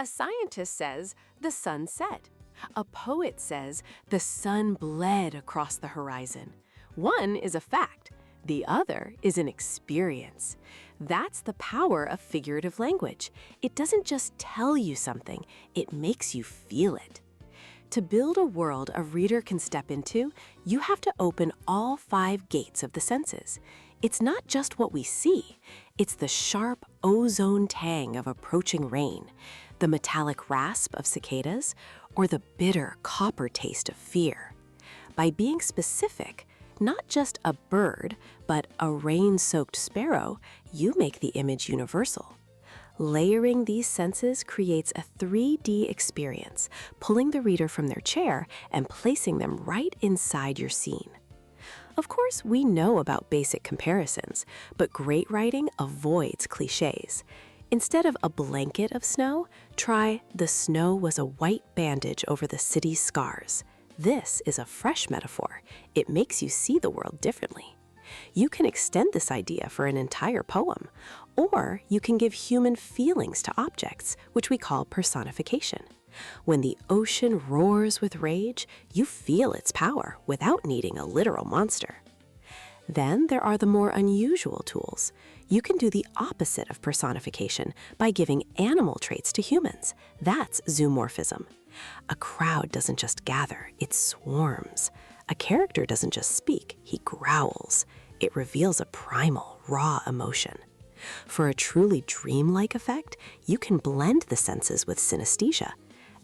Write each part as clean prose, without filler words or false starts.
A scientist says the sun set. A poet says the sun bled across the horizon. One is a fact. The other is an experience. That's the power of figurative language. It doesn't just tell you something, it makes you feel it. To build a world a reader can step into, you have to open all 5 gates of the senses. It's not just what we see, it's the sharp ozone tang of approaching rain, the metallic rasp of cicadas, or the bitter copper taste of fear. By being specific, not just a bird, but a rain-soaked sparrow, you make the image universal. Layering these senses creates a 3D experience, pulling the reader from their chair and placing them right inside your scene. Of course, we know about basic comparisons, but great writing avoids cliches. Instead of a blanket of snow, try "the snow was a white bandage over the city's scars." This is a fresh metaphor. It makes you see the world differently. You can extend this idea for an entire poem, or you can give human feelings to objects, which we call personification. When the ocean roars with rage, you feel its power without needing a literal monster. Then there are the more unusual tools. You can do the opposite of personification by giving animal traits to humans. That's zoomorphism. A crowd doesn't just gather, it swarms. A character doesn't just speak, he growls. It reveals a primal, raw emotion. For a truly dreamlike effect, you can blend the senses with synesthesia.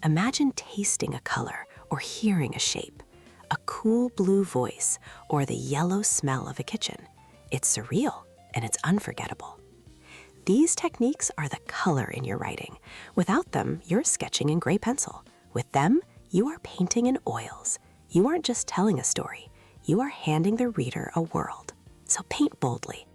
Imagine tasting a color or hearing a shape, a cool blue voice, or the yellow smell of a kitchen. It's surreal and it's unforgettable. These techniques are the color in your writing. Without them, you're sketching in gray pencil. With them, you are painting in oils. You aren't just telling a story, you are handing the reader a world. So paint boldly,